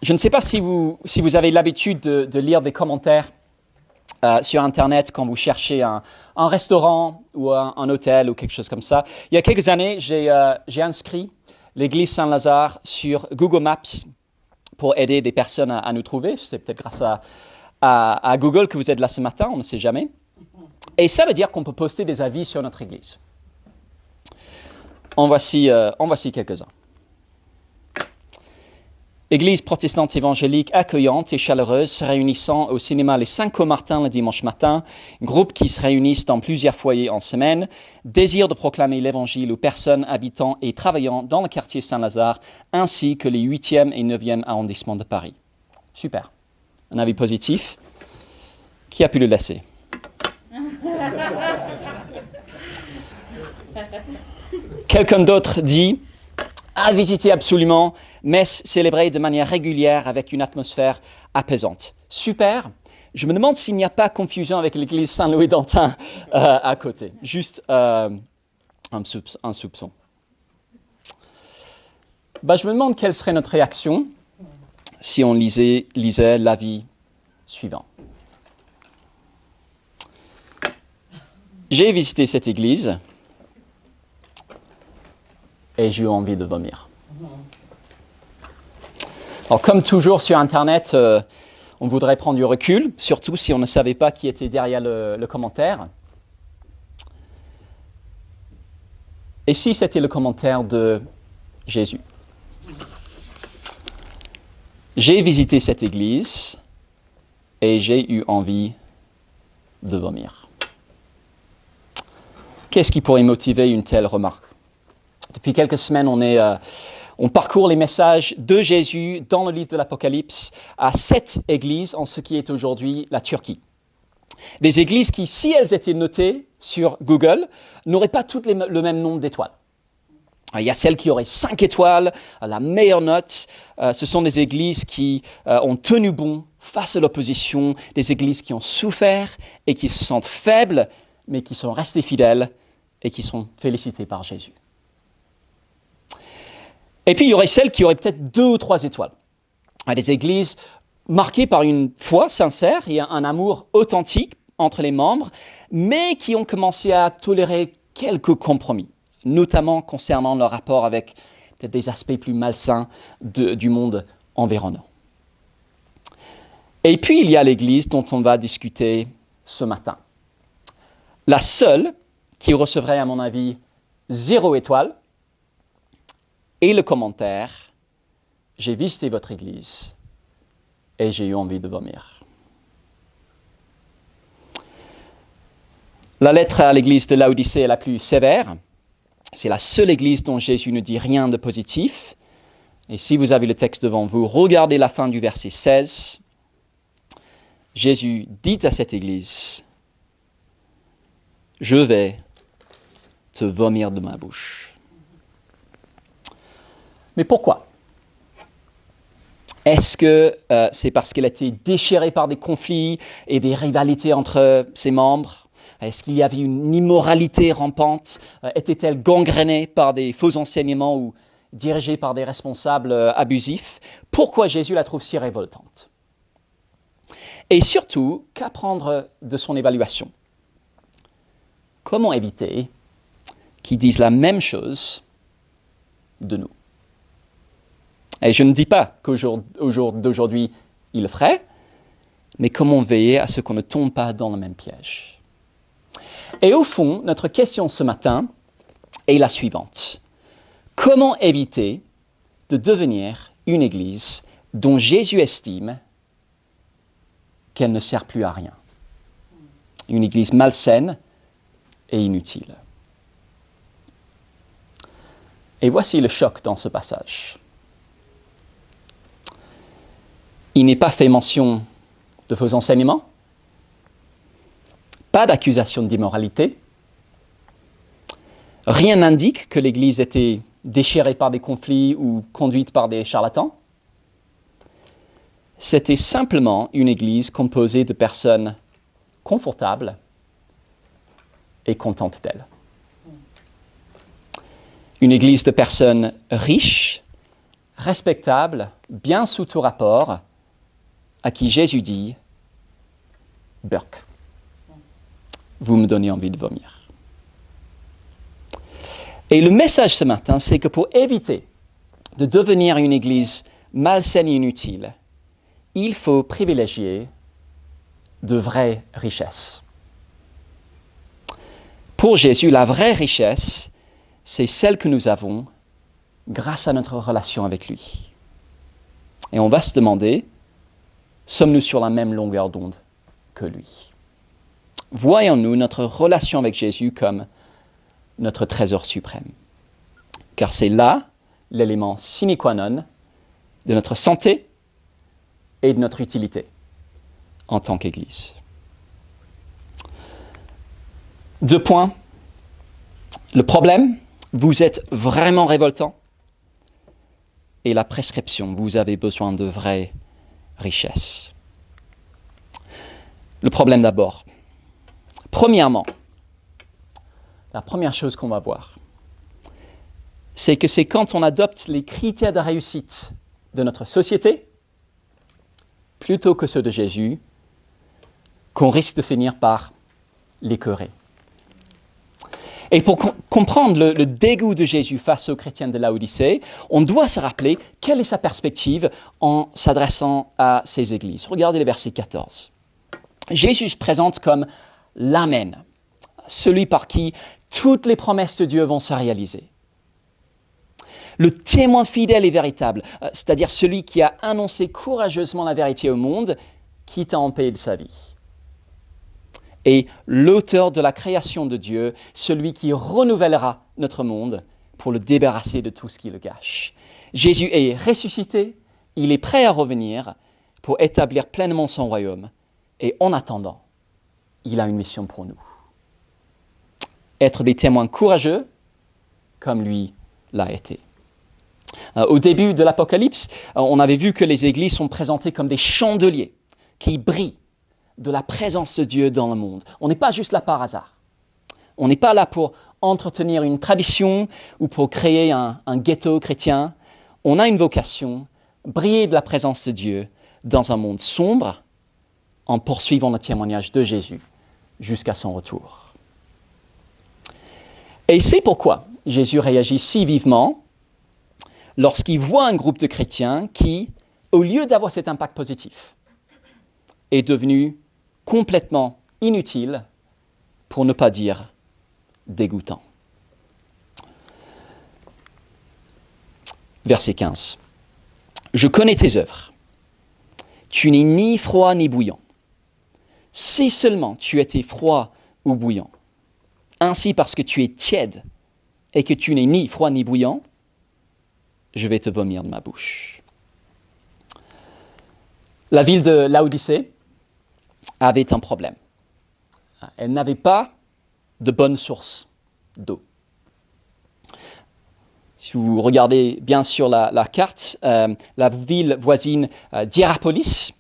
Je ne sais pas si vous avez l'habitude de lire des commentaires sur Internet quand vous cherchez un restaurant ou un hôtel ou quelque chose comme ça. Il y a quelques années, j'ai inscrit l'église Saint-Lazare sur Google Maps pour aider des personnes à nous trouver. C'est peut-être grâce à Google que vous êtes là ce matin, on ne sait jamais. Et ça veut dire qu'on peut poster des avis sur notre église. En voici quelques-uns. Église protestante évangélique accueillante et chaleureuse, se réunissant au cinéma Les 5 au Martin le dimanche matin, groupe qui se réunissent dans plusieurs foyers en semaine, désir de proclamer l'évangile aux personnes habitant et travaillant dans le quartier Saint-Lazare, ainsi que les 8e et 9e arrondissements de Paris. Super. Un avis positif. Qui a pu le laisser? Quelqu'un d'autre dit à visiter absolument, messe célébrée de manière régulière avec une atmosphère apaisante. Super. Je me demande s'il n'y a pas confusion avec l'église Saint-Louis-d'Antin à côté. Juste un soupçon. Je me demande quelle serait notre réaction si on lisait l'avis suivant. J'ai visité cette église et j'ai eu envie de vomir. Alors, comme toujours sur Internet, on voudrait prendre du recul, surtout si on ne savait pas qui était derrière le commentaire. Et si c'était le commentaire de Jésus? J'ai visité cette église et j'ai eu envie de vomir. Qu'est-ce qui pourrait motiver une telle remarque? Depuis quelques semaines, on parcourt les messages de Jésus dans le livre de l'Apocalypse à 7 églises en ce qui est aujourd'hui la Turquie. Des églises qui, si elles étaient notées sur Google, n'auraient pas toutes le même nombre d'étoiles. Il y a celles qui auraient 5 étoiles, la meilleure note. Ce sont des églises qui ont tenu bon face à l'opposition, des églises qui ont souffert et qui se sentent faibles, mais qui sont restées fidèles et qui sont félicitées par Jésus. Et puis, il y aurait celles qui auraient peut-être 2 ou 3 étoiles. Des églises marquées par une foi sincère et un amour authentique entre les membres, mais qui ont commencé à tolérer quelques compromis, notamment concernant leur rapport avec peut-être des aspects plus malsains du monde environnant. Et puis, il y a l'église dont on va discuter ce matin. La seule qui recevrait, à mon avis, 0 étoile, et le commentaire, j'ai visité votre église et j'ai eu envie de vomir. La lettre à l'église de Laodicée est la plus sévère. C'est la seule église dont Jésus ne dit rien de positif. Et si vous avez le texte devant vous, regardez la fin du verset 16. Jésus dit à cette église, « Je vais te vomir de ma bouche. » Mais pourquoi? Est-ce que c'est parce qu'elle a été déchirée par des conflits et des rivalités entre ses membres? Est-ce qu'il y avait une immoralité rampante? Était-elle gangrénée par des faux enseignements ou dirigée par des responsables abusifs? Pourquoi Jésus la trouve si révoltante? Et surtout, qu'apprendre de son évaluation? Comment éviter qu'ils disent la même chose de nous? Et je ne dis pas qu'au jour d'aujourd'hui, il le ferait, mais comment veiller à ce qu'on ne tombe pas dans le même piège? Et au fond, notre question ce matin est la suivante. Comment éviter de devenir une église dont Jésus estime qu'elle ne sert plus à rien? Une église malsaine et inutile. Et voici le choc dans ce passage. Il n'est pas fait mention de faux enseignements, pas d'accusation d'immoralité. Rien n'indique que l'Église était déchirée par des conflits ou conduite par des charlatans. C'était simplement une Église composée de personnes confortables et contentes d'elle. Une Église de personnes riches, respectable, bien sous tout rapport, à qui Jésus dit « Burk, vous me donnez envie de vomir ». Et le message ce matin, c'est que pour éviter de devenir une église malsaine et inutile, il faut privilégier de vraies richesses. Pour Jésus, la vraie richesse, c'est celle que nous avons grâce à notre relation avec lui. Et on va se demander, sommes-nous sur la même longueur d'onde que lui? Voyons-nous notre relation avec Jésus comme notre trésor suprême? Car c'est là l'élément sine qua non de notre santé et de notre utilité en tant qu'Église. 2 points. Le problème, vous êtes vraiment révoltant. Et la prescription, vous avez besoin de vraies richesses. Le problème d'abord. Premièrement, la première chose qu'on va voir, c'est que c'est quand on adopte les critères de réussite de notre société, plutôt que ceux de Jésus, qu'on risque de finir par l'écœurer. Et pour comprendre le dégoût de Jésus face aux chrétiens de Laodicée, on doit se rappeler quelle est sa perspective en s'adressant à ces églises. Regardez le verset 14. Jésus se présente comme l'Amen, celui par qui toutes les promesses de Dieu vont se réaliser. Le témoin fidèle et véritable, c'est-à-dire celui qui a annoncé courageusement la vérité au monde, quitte à en payer de sa vie. Et l'auteur de la création de Dieu, celui qui renouvellera notre monde pour le débarrasser de tout ce qui le gâche. Jésus est ressuscité, il est prêt à revenir pour établir pleinement son royaume. Et en attendant, il a une mission pour nous. Être des témoins courageux, comme lui l'a été. Au début de l'Apocalypse, on avait vu que les églises sont présentées comme des chandeliers qui brillent de la présence de Dieu dans le monde. On n'est pas juste là par hasard. On n'est pas là pour entretenir une tradition ou pour créer un ghetto chrétien. On a une vocation, briller de la présence de Dieu dans un monde sombre en poursuivant le témoignage de Jésus jusqu'à son retour. Et c'est pourquoi Jésus réagit si vivement lorsqu'il voit un groupe de chrétiens qui, au lieu d'avoir cet impact positif, est devenu complètement inutile, pour ne pas dire dégoûtant. Verset 15. « Je connais tes œuvres. Tu n'es ni froid ni bouillant. Si seulement tu étais froid ou bouillant. Ainsi, parce que tu es tiède et que tu n'es ni froid ni bouillant, je vais te vomir de ma bouche. » La ville de Laodicée avait un problème. Elle n'avait pas de bonne source d'eau. Si vous regardez bien sur la carte, la ville voisine d'Hierapolis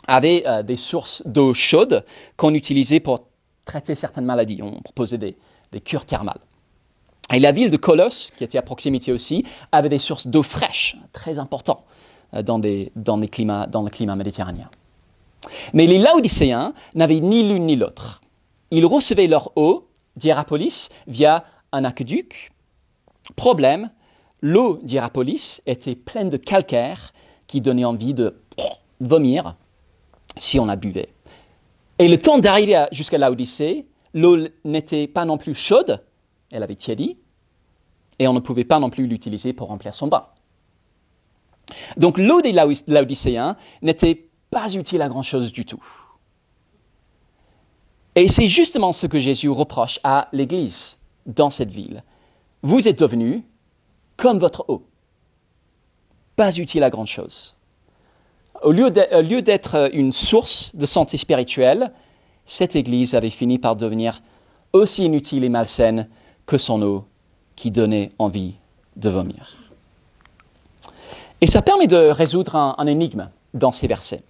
avait des sources d'eau chaude qu'on utilisait pour traiter certaines maladies. On proposait des cures thermales. Et la ville de Colosse, qui était à proximité aussi, avait des sources d'eau fraîche, très importantes dans le climat méditerranéen. Mais les Laodicéens n'avaient ni l'une ni l'autre. Ils recevaient leur eau d'Hierapolis via un aqueduc. Problème, l'eau d'Hierapolis était pleine de calcaire qui donnait envie de vomir si on la buvait. Et le temps d'arriver jusqu'à Laodicée, l'eau n'était pas non plus chaude, elle avait tiédi, et on ne pouvait pas non plus l'utiliser pour remplir son bain. Donc l'eau des Laodicéens n'était pas utile à grand-chose du tout. Et c'est justement ce que Jésus reproche à l'Église dans cette ville. Vous êtes devenus comme votre eau, pas utile à grand-chose. Au lieu d'être une source de santé spirituelle, cette Église avait fini par devenir aussi inutile et malsaine que son eau qui donnait envie de vomir. Et ça permet de résoudre un énigme dans ces versets.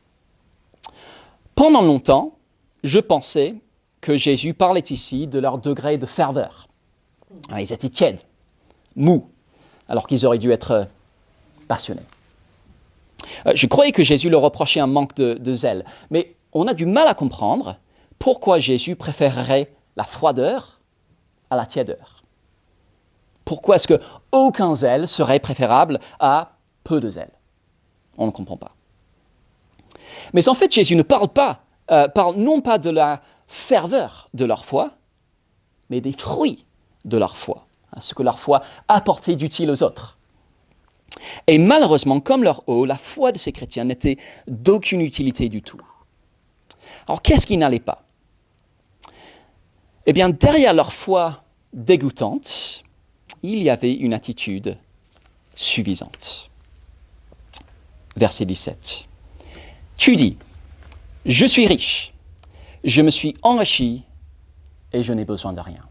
Pendant longtemps, je pensais que Jésus parlait ici de leur degré de ferveur. Ils étaient tièdes, mous, alors qu'ils auraient dû être passionné. Je croyais que Jésus leur reprochait un manque de zèle, mais on a du mal à comprendre pourquoi Jésus préférerait la froideur à la tiédeur. Pourquoi est-ce qu'aucun zèle serait préférable à peu de zèle? On ne comprend pas. Mais en fait, Jésus ne parle non pas de la ferveur de leur foi, mais des fruits de leur foi, ce que leur foi apportait d'utile aux autres. Et malheureusement, comme leur eau, la foi de ces chrétiens n'était d'aucune utilité du tout. Alors, qu'est-ce qui n'allait pas? Eh bien, derrière leur foi dégoûtante, il y avait une attitude suffisante. Verset 17. Tu dis, je suis riche, je me suis enrichi et je n'ai besoin de rien.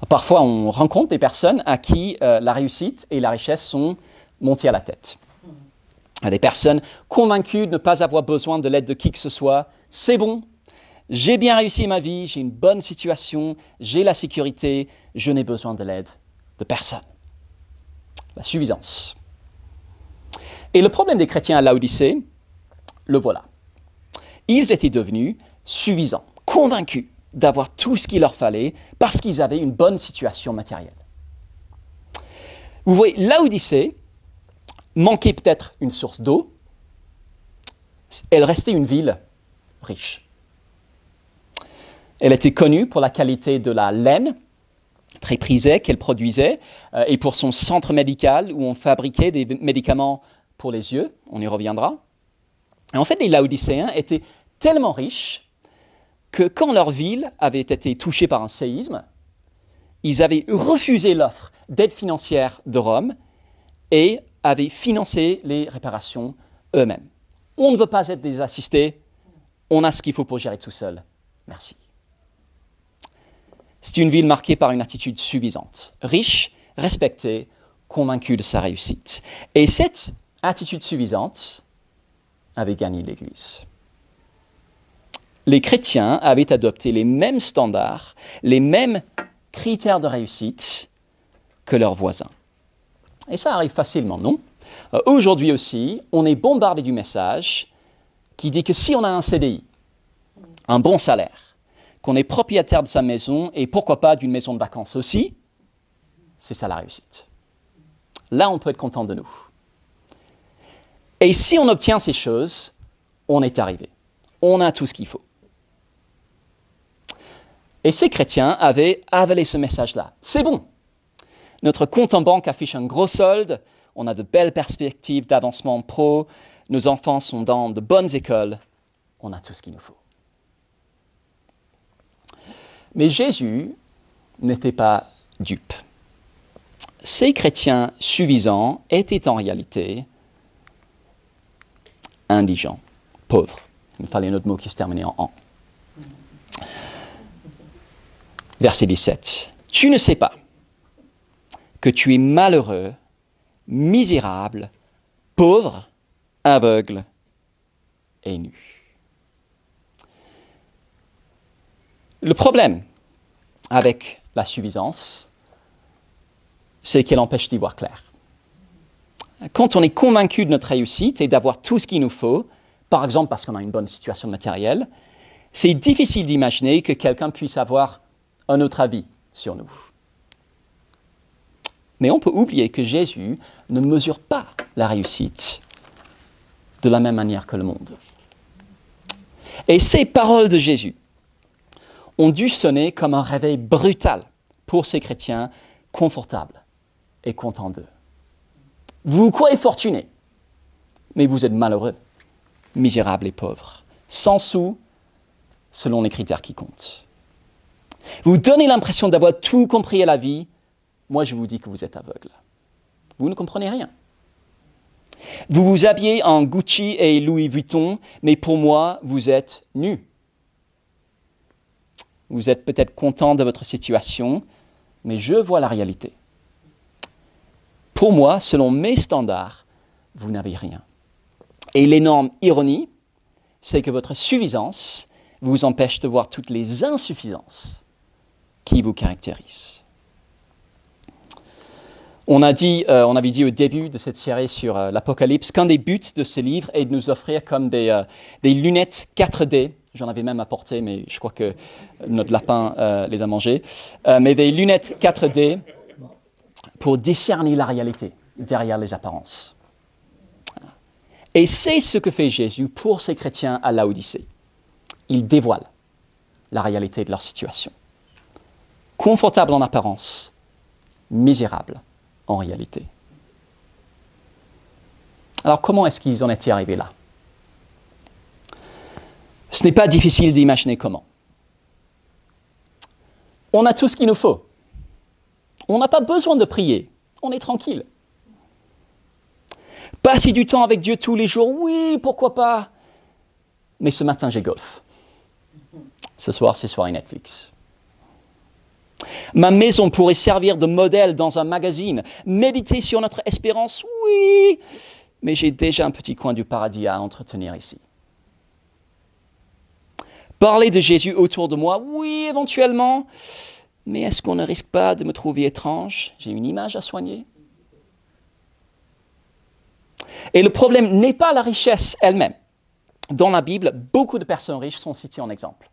Parfois, on rencontre des personnes à qui la réussite et la richesse sont montées à la tête. Des personnes convaincues de ne pas avoir besoin de l'aide de qui que ce soit. C'est bon, j'ai bien réussi ma vie, j'ai une bonne situation, j'ai la sécurité, je n'ai besoin de l'aide de personne. La suffisance. Et le problème des chrétiens à Laodicée, le voilà. Ils étaient devenus suffisants, convaincus d'avoir tout ce qu'il leur fallait parce qu'ils avaient une bonne situation matérielle. Vous voyez, Laodicée manquait peut-être une source d'eau, elle restait une ville riche. Elle était connue pour la qualité de la laine, très prisée, qu'elle produisait, et pour son centre médical où on fabriquait des médicaments pour les yeux, on y reviendra. Et en fait, les Laodicéens étaient tellement riches que quand leur ville avait été touchée par un séisme, ils avaient refusé l'offre d'aide financière de Rome et avaient financé les réparations eux-mêmes. On ne veut pas être des assistés, on a ce qu'il faut pour gérer tout seul. Merci. C'est une ville marquée par une attitude suffisante, riche, respectée, convaincue de sa réussite. Et cette attitude suffisante avait gagné l'Église. Les chrétiens avaient adopté les mêmes standards, les mêmes critères de réussite que leurs voisins. Et ça arrive facilement, non? Aujourd'hui aussi, on est bombardé du message qui dit que si on a un CDI, un bon salaire, qu'on est propriétaire de sa maison et pourquoi pas d'une maison de vacances aussi, c'est ça la réussite. Là, on peut être content de nous. Et si on obtient ces choses, on est arrivé. On a tout ce qu'il faut. Et ces chrétiens avaient avalé ce message-là. C'est bon. Notre compte en banque affiche un gros solde, on a de belles perspectives d'avancement pro, nos enfants sont dans de bonnes écoles, on a tout ce qu'il nous faut. Mais Jésus n'était pas dupe. Ces chrétiens suffisants étaient en réalité indigents, pauvres. Il me fallait un autre mot qui se terminait en « an ». Verset 17. « Tu ne sais pas que tu es malheureux, misérable, pauvre, aveugle et nu. » Le problème avec la suffisance, c'est qu'elle empêche d'y voir clair. Quand on est convaincu de notre réussite et d'avoir tout ce qu'il nous faut, par exemple parce qu'on a une bonne situation matérielle, c'est difficile d'imaginer que quelqu'un puisse avoir un autre avis sur nous. Mais on peut oublier que Jésus ne mesure pas la réussite de la même manière que le monde. Et ces paroles de Jésus ont dû sonner comme un réveil brutal pour ces chrétiens confortables et contents d'eux. Vous vous croyez fortunés, mais vous êtes malheureux, misérables et pauvres, sans sous, selon les critères qui comptent. Vous donnez l'impression d'avoir tout compris à la vie, moi je vous dis que vous êtes aveugle. Vous ne comprenez rien. Vous vous habillez en Gucci et Louis Vuitton, mais pour moi, vous êtes nus. Vous êtes peut-être content de votre situation, mais je vois la réalité. Pour moi, selon mes standards, vous n'avez rien. Et l'énorme ironie, c'est que votre suffisance vous empêche de voir toutes les insuffisances qui vous caractérisent. On avait dit au début de cette série sur l'Apocalypse qu'un des buts de ce livre est de nous offrir comme des lunettes 4D. J'en avais même apporté, mais je crois que notre lapin les a mangées. Mais des lunettes 4D pour discerner la réalité derrière les apparences. Et c'est ce que fait Jésus pour ces chrétiens à Laodicée. Il dévoile la réalité de leur situation. Confortable en apparence, misérable en réalité. Alors comment est-ce qu'ils en étaient arrivés là? Ce n'est pas difficile d'imaginer comment. On a tout ce qu'il nous faut. On n'a pas besoin de prier. On est tranquille. Passer du temps avec Dieu tous les jours, oui, pourquoi pas. Mais ce matin, j'ai golf. Ce soir, c'est soirée Netflix. Ma maison pourrait servir de modèle dans un magazine. Méditer sur notre espérance, oui, mais j'ai déjà un petit coin du paradis à entretenir ici. Parler de Jésus autour de moi, oui, éventuellement, mais est-ce qu'on ne risque pas de me trouver étrange? J'ai une image à soigner. Et le problème n'est pas la richesse elle-même. Dans la Bible, beaucoup de personnes riches sont citées en exemple.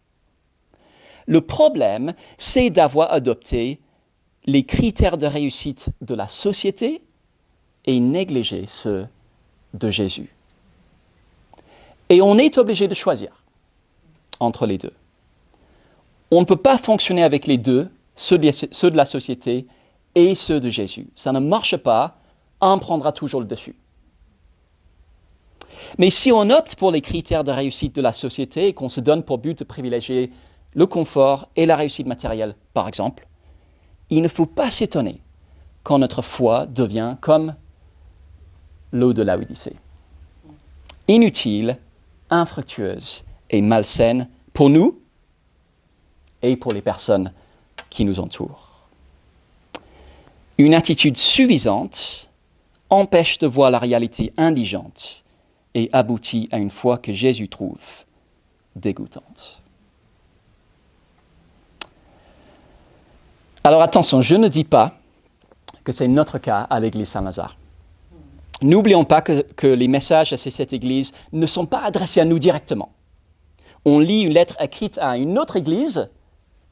Le problème, c'est d'avoir adopté les critères de réussite de la société et négligé ceux de Jésus. Et on est obligé de choisir entre les deux. On ne peut pas fonctionner avec les deux, ceux de la société et ceux de Jésus. Ça ne marche pas, un prendra toujours le dessus. Mais si on opte pour les critères de réussite de la société et qu'on se donne pour but de privilégier le confort et la réussite matérielle, par exemple, il ne faut pas s'étonner quand notre foi devient comme l'eau de Laodicée. Inutile, infructueuse et malsaine pour nous et pour les personnes qui nous entourent. Une attitude suffisante empêche de voir la réalité indigente et aboutit à une foi que Jésus trouve dégoûtante. Alors attention, je ne dis pas que c'est notre cas à l'église Saint-Lazare. N'oublions pas que les messages à cette église ne sont pas adressés à nous directement. On lit une lettre écrite à une autre église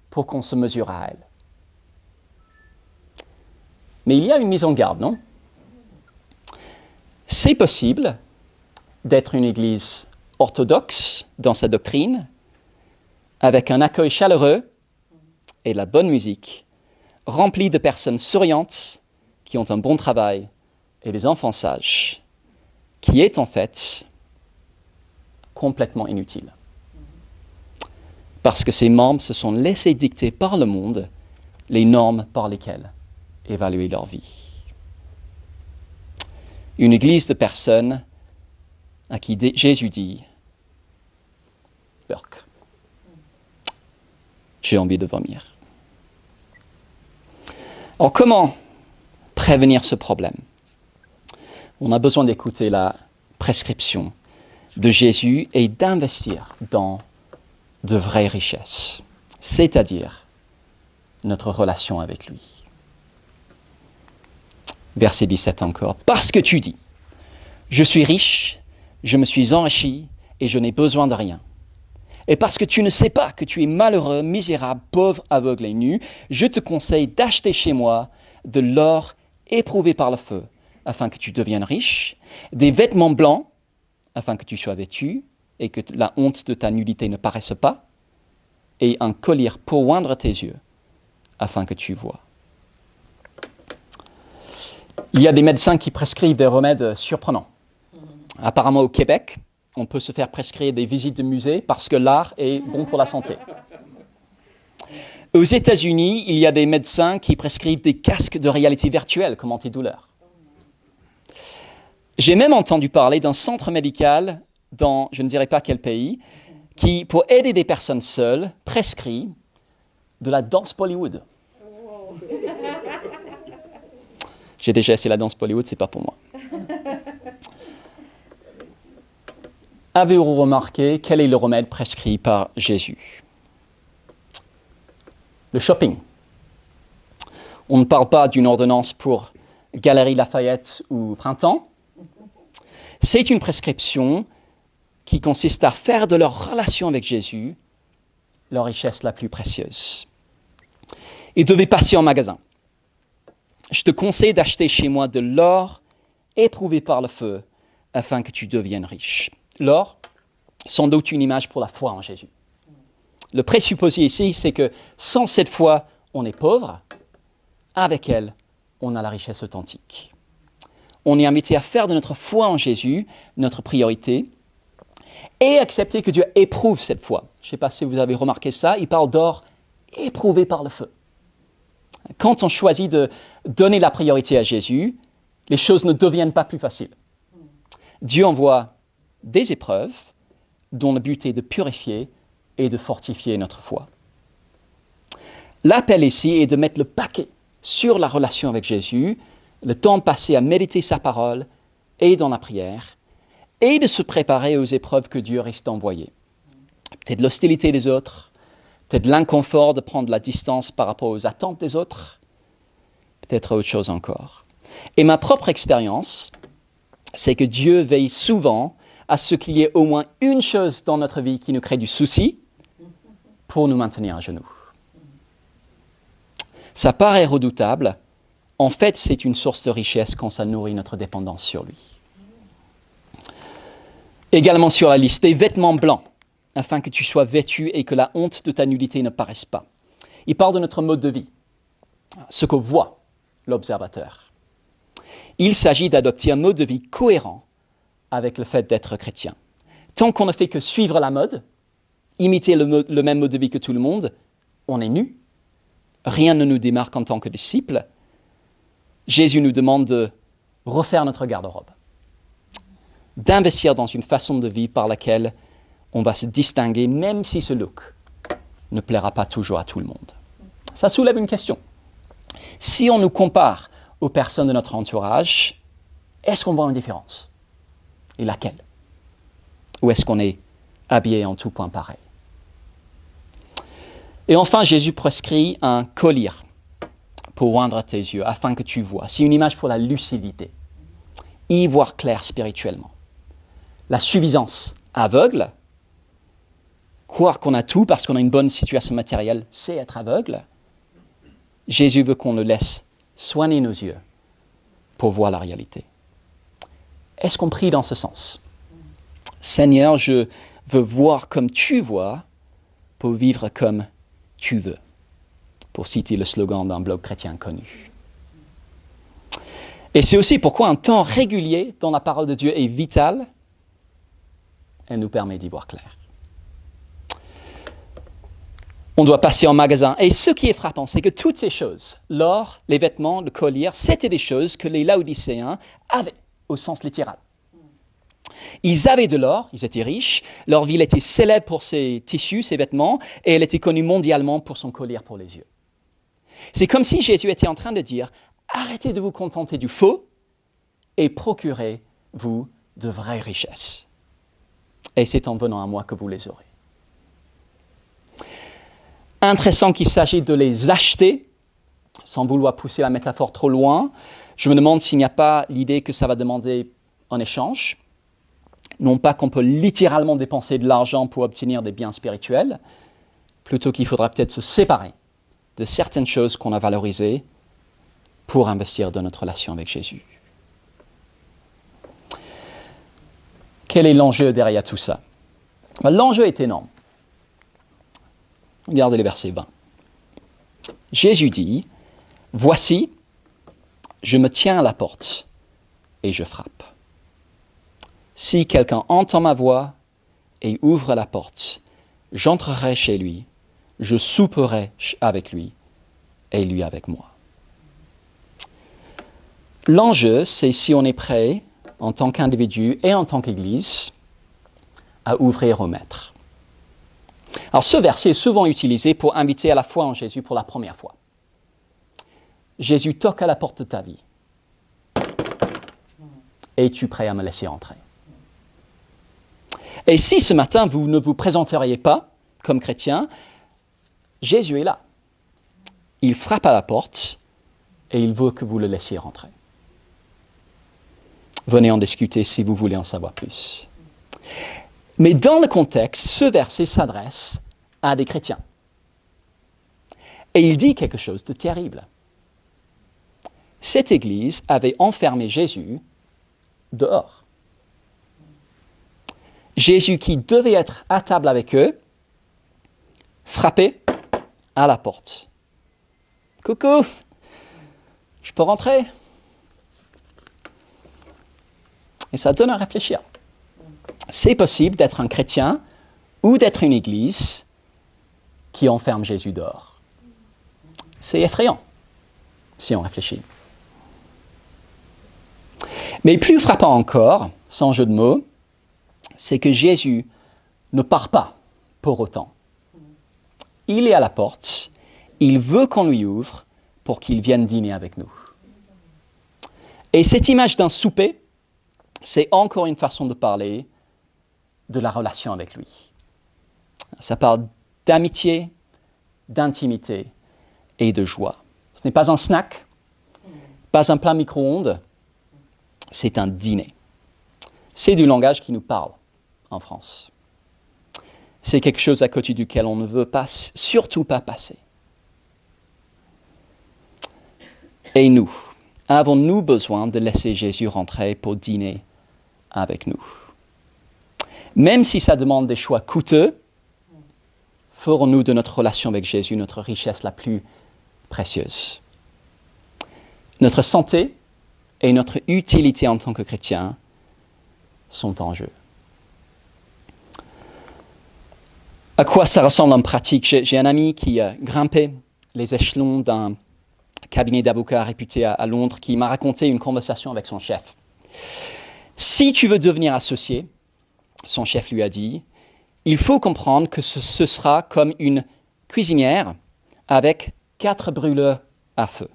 pour qu'on se mesure à elle. Mais il y a une mise en garde, non? C'est possible d'être une église orthodoxe dans sa doctrine, avec un accueil chaleureux et la bonne musique, remplie de personnes souriantes qui ont un bon travail et des enfants sages, qui est en fait complètement inutile. Parce que ces membres se sont laissés dicter par le monde les normes par lesquelles évaluer leur vie. Une église de personnes à qui Jésus dit « Urk, j'ai envie de vomir ». Alors comment prévenir ce problème? On a besoin d'écouter la prescription de Jésus et d'investir dans de vraies richesses, c'est-à-dire notre relation avec lui. Verset 17 encore. « Parce que tu dis, je suis riche, je me suis enrichi et je n'ai besoin de rien. Et parce que tu ne sais pas que tu es malheureux, misérable, pauvre, aveugle et nu, je te conseille d'acheter chez moi de l'or éprouvé par le feu, afin que tu deviennes riche, des vêtements blancs, afin que tu sois vêtu et que la honte de ta nudité ne paraisse pas, et un collier pour oindre tes yeux, afin que tu vois. » Il y a des médecins qui prescrivent des remèdes surprenants. Apparemment au Québec, on peut se faire prescrire des visites de musée parce que l'art est bon pour la santé. Aux États-Unis, il y a des médecins qui prescrivent des casques de réalité virtuelle comme antidouleur. J'ai même entendu parler d'un centre médical dans, je ne dirais pas quel pays, qui, pour aider des personnes seules, prescrit de la danse Bollywood. J'ai déjà essayé la danse Bollywood, c'est pas pour moi. Avez-vous remarqué quel est le remède prescrit par Jésus? Le shopping. On ne parle pas d'une ordonnance pour Galerie Lafayette ou Printemps. C'est une prescription qui consiste à faire de leur relation avec Jésus leur richesse la plus précieuse. Ils devaient passer en magasin. Je te conseille d'acheter chez moi de l'or éprouvé par le feu afin que tu deviennes riche. L'or, sans doute une image pour la foi en Jésus. Le présupposé ici, c'est que sans cette foi, on est pauvre. Avec elle, on a la richesse authentique. On est invité à faire de notre foi en Jésus notre priorité et accepter que Dieu éprouve cette foi. Je ne sais pas si vous avez remarqué ça, il parle d'or éprouvé par le feu. Quand on choisit de donner la priorité à Jésus, les choses ne deviennent pas plus faciles. Dieu envoie des épreuves dont le but est de purifier et de fortifier notre foi. L'appel ici est de mettre le paquet sur la relation avec Jésus, le temps passé à méditer sa parole et dans la prière, et de se préparer aux épreuves que Dieu risque d'envoyer. Peut-être l'hostilité des autres, peut-être l'inconfort de prendre la distance par rapport aux attentes des autres, peut-être autre chose encore. Et ma propre expérience, c'est que Dieu veille souvent à ce qu'il y ait au moins une chose dans notre vie qui nous crée du souci pour nous maintenir à genoux. Ça paraît redoutable. En fait, c'est une source de richesse quand ça nourrit notre dépendance sur lui. Également sur la liste, des vêtements blancs, afin que tu sois vêtu et que la honte de ta nudité ne paraisse pas. Il parle de notre mode de vie, ce que voit l'observateur. Il s'agit d'adopter un mode de vie cohérent avec le fait d'être chrétien. Tant qu'on ne fait que suivre la mode, imiter le même mode de vie que tout le monde, on est nu. Rien ne nous démarque en tant que disciples. Jésus nous demande de refaire notre garde-robe, d'investir dans une façon de vie par laquelle on va se distinguer, même si ce look ne plaira pas toujours à tout le monde. Ça soulève une question. Si on nous compare aux personnes de notre entourage, est-ce qu'on voit une différence? Et laquelle? Ou est-ce qu'on est habillé en tout point pareil? Et enfin, Jésus prescrit un collier pour oindre tes yeux, afin que tu vois. C'est une image pour la lucidité. Y voir clair spirituellement. La suffisance aveugle, croire qu'on a tout parce qu'on a une bonne situation matérielle, c'est être aveugle. Jésus veut qu'on le laisse soigner nos yeux pour voir la réalité. Est-ce qu'on prie dans ce sens? Seigneur, je veux voir comme tu vois pour vivre comme tu veux, pour citer le slogan d'un blog chrétien connu. Et c'est aussi pourquoi un temps régulier dans la parole de Dieu est vital. Elle nous permet d'y voir clair. On doit passer en magasin. Et ce qui est frappant, c'est que toutes ces choses, l'or, les vêtements, le collier, c'était des choses que les Laodicéens avaient au sens littéral. Ils avaient de l'or, ils étaient riches, leur ville était célèbre pour ses tissus, ses vêtements, et elle était connue mondialement pour son collier pour les yeux. C'est comme si Jésus était en train de dire, arrêtez de vous contenter du faux et procurez-vous de vraies richesses. Et c'est en venant à moi que vous les aurez. Intéressant qu'il s'agit de les acheter, sans vouloir pousser la métaphore trop loin. Je me demande s'il n'y a pas l'idée que ça va demander en échange. Non pas qu'on peut littéralement dépenser de l'argent pour obtenir des biens spirituels, plutôt qu'il faudra peut-être se séparer de certaines choses qu'on a valorisées pour investir dans notre relation avec Jésus. Quel est l'enjeu derrière tout ça? L'enjeu est énorme. Regardez le verset 20. Jésus dit, « Voici, je me tiens à la porte et je frappe. Si quelqu'un entend ma voix et ouvre la porte, j'entrerai chez lui, je souperai avec lui et lui avec moi. » L'enjeu, c'est si on est prêt, en tant qu'individu et en tant qu'Église, à ouvrir au Maître. Alors ce verset est souvent utilisé pour inviter à la foi en Jésus pour la première fois. Jésus toque à la porte de ta vie. Es-tu prêt à me laisser entrer? Et si ce matin vous ne vous présenteriez pas comme chrétien, Jésus est là. Il frappe à la porte et il veut que vous le laissiez rentrer. Venez en discuter si vous voulez en savoir plus. Mais dans le contexte, ce verset s'adresse à des chrétiens. Et il dit quelque chose de terrible. Cette Église avait enfermé Jésus dehors. Jésus qui devait être à table avec eux, frappait à la porte. « Coucou, je peux rentrer ?» Et ça donne à réfléchir. C'est possible d'être un chrétien ou d'être une église qui enferme Jésus dehors. C'est effrayant, si on réfléchit. Mais plus frappant encore, sans jeu de mots, c'est que Jésus ne part pas pour autant. Il est à la porte, il veut qu'on lui ouvre pour qu'il vienne dîner avec nous. Et cette image d'un souper, c'est encore une façon de parler de la relation avec lui. Ça parle d'amitié, d'intimité et de joie. Ce n'est pas un snack, pas un plat micro-ondes, c'est un dîner. C'est du langage qui nous parle en France. C'est quelque chose à côté duquel on ne veut pas, surtout pas passer. Et nous, avons-nous besoin de laisser Jésus rentrer pour dîner avec nous? Même si ça demande des choix coûteux, ferons-nous de notre relation avec Jésus notre richesse la plus précieuse? Notre santé et notre utilité en tant que chrétiens sont en jeu. À quoi ça ressemble en pratique? J'ai un ami qui grimpait les échelons d'un cabinet d'avocats réputé à Londres qui m'a raconté une conversation avec son chef. Si tu veux devenir associé, son chef lui a dit, il faut comprendre que ce sera comme une cuisinière avec 4 brûleurs à feu.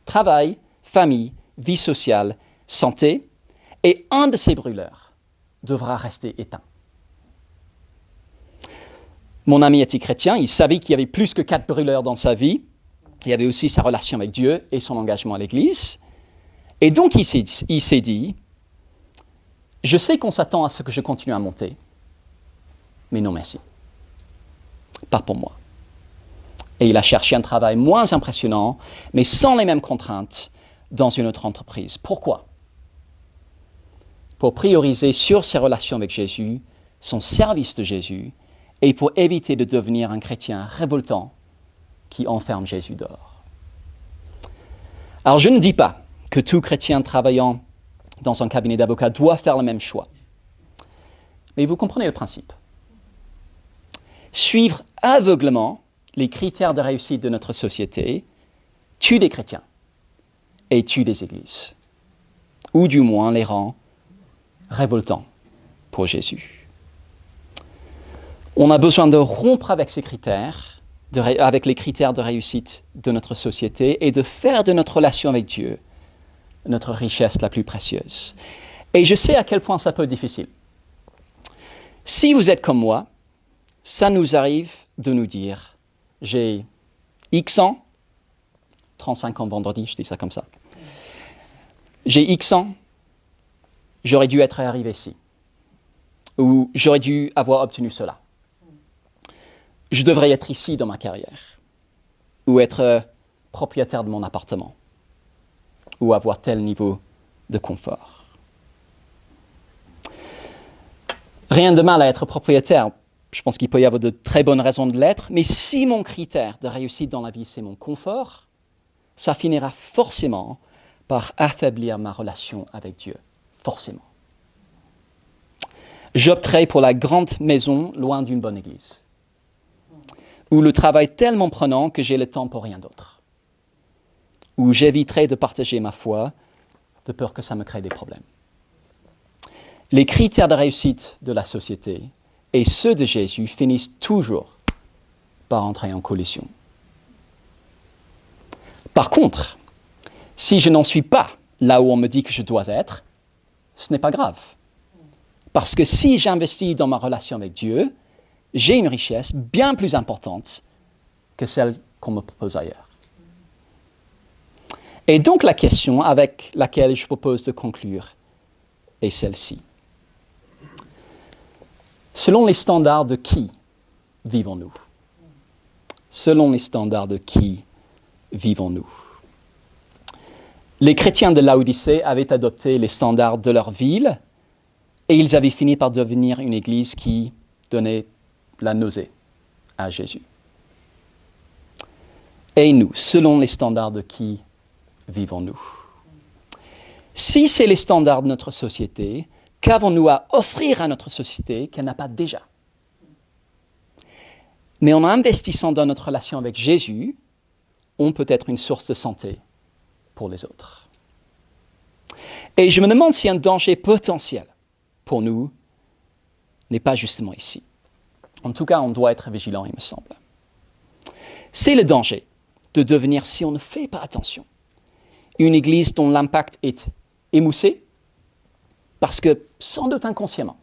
Travail, famille, vie sociale, santé, et un de ces brûleurs devra rester éteint. Mon ami était chrétien, il savait qu'il y avait plus que 4 brûleurs dans sa vie. Il y avait aussi sa relation avec Dieu et son engagement à l'Église. Et donc il s'est dit, je sais qu'on s'attend à ce que je continue à monter, mais non merci. Pas pour moi. Et il a cherché un travail moins impressionnant, mais sans les mêmes contraintes, dans une autre entreprise. Pourquoi? Pour prioriser sur ses relations avec Jésus, son service de Jésus, et pour éviter de devenir un chrétien révoltant qui enferme Jésus dehors. Alors je ne dis pas que tout chrétien travaillant dans un cabinet d'avocats doit faire le même choix. Mais vous comprenez le principe. Suivre aveuglement les critères de réussite de notre société tue des chrétiens et tue des églises, ou du moins les rend révoltants pour Jésus. On a besoin de rompre avec ces critères, avec les critères de réussite de notre société et de faire de notre relation avec Dieu notre richesse la plus précieuse. Et je sais à quel point ça peut être difficile. Si vous êtes comme moi, ça nous arrive de nous dire, j'ai X ans, 35 ans vendredi, je dis ça comme ça. J'ai X ans, j'aurais dû être arrivé ici. Ou j'aurais dû avoir obtenu cela. Je devrais être ici dans ma carrière. Ou être propriétaire de mon appartement. Ou avoir tel niveau de confort. Rien de mal à être propriétaire. Je pense qu'il peut y avoir de très bonnes raisons de l'être. Mais si mon critère de réussite dans la vie, c'est mon confort, ça finira forcément par affaiblir ma relation avec Dieu. Forcément. J'opterai pour la grande maison loin d'une bonne église. Ou le travail tellement prenant que j'ai le temps pour rien d'autre. Ou j'éviterai de partager ma foi de peur que ça me crée des problèmes. Les critères de réussite de la société et ceux de Jésus finissent toujours par entrer en collision. Par contre, si je n'en suis pas là où on me dit que je dois être, ce n'est pas grave. Parce que si j'investis dans ma relation avec Dieu, j'ai une richesse bien plus importante que celle qu'on me propose ailleurs. Et donc la question avec laquelle je propose de conclure est celle-ci. Selon les standards de qui vivons-nous? Selon les standards de qui vivons-nous? Les chrétiens de Laodicée avaient adopté les standards de leur ville et ils avaient fini par devenir une église qui donnait la nausée à Jésus. Et nous, selon les standards de qui vivons-nous? Si c'est les standards de notre société, qu'avons-nous à offrir à notre société qu'elle n'a pas déjà? Mais en investissant dans notre relation avec Jésus, on peut être une source de santé pour les autres. Et je me demande si un danger potentiel pour nous n'est pas justement ici. En tout cas, on doit être vigilant, il me semble. C'est le danger de devenir, si on ne fait pas attention, une église dont l'impact est émoussé, parce que, sans doute inconsciemment,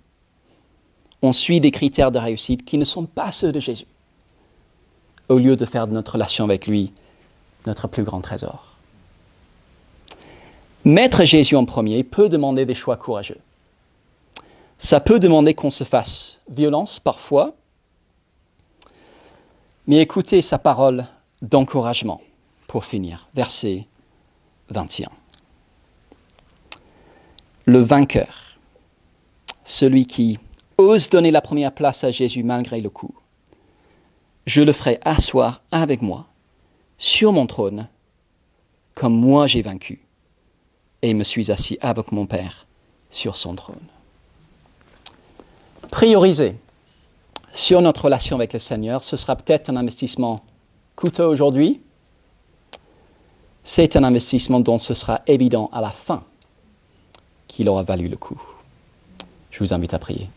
on suit des critères de réussite qui ne sont pas ceux de Jésus, au lieu de faire de notre relation avec lui notre plus grand trésor. Mettre Jésus en premier peut demander des choix courageux. Ça peut demander qu'on se fasse violence parfois, mais écoutez sa parole d'encouragement pour finir. Verset 21. Le vainqueur, celui qui ose donner la première place à Jésus malgré le coup, je le ferai asseoir avec moi sur mon trône, comme moi j'ai vaincu, et me suis assis avec mon Père sur son trône. Prioriser sur notre relation avec le Seigneur, ce sera peut-être un investissement coûteux aujourd'hui. C'est un investissement dont ce sera évident à la fin qu'il aura valu le coup. Je vous invite à prier.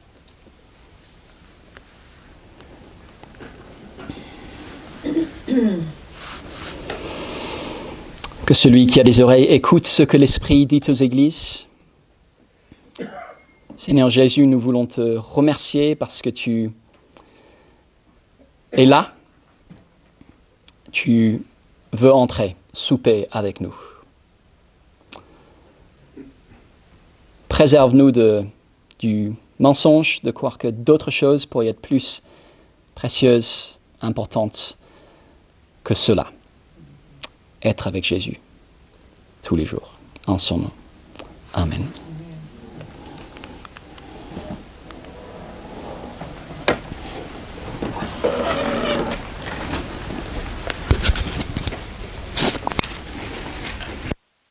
Que celui qui a des oreilles écoute ce que l'Esprit dit aux églises. Seigneur Jésus, nous voulons te remercier parce que tu es là. Tu veux entrer, souper avec nous. Préserve-nous du mensonge, de croire que d'autres choses pourraient être plus précieuses, importantes que cela. Être avec Jésus tous les jours, en son nom. Amen.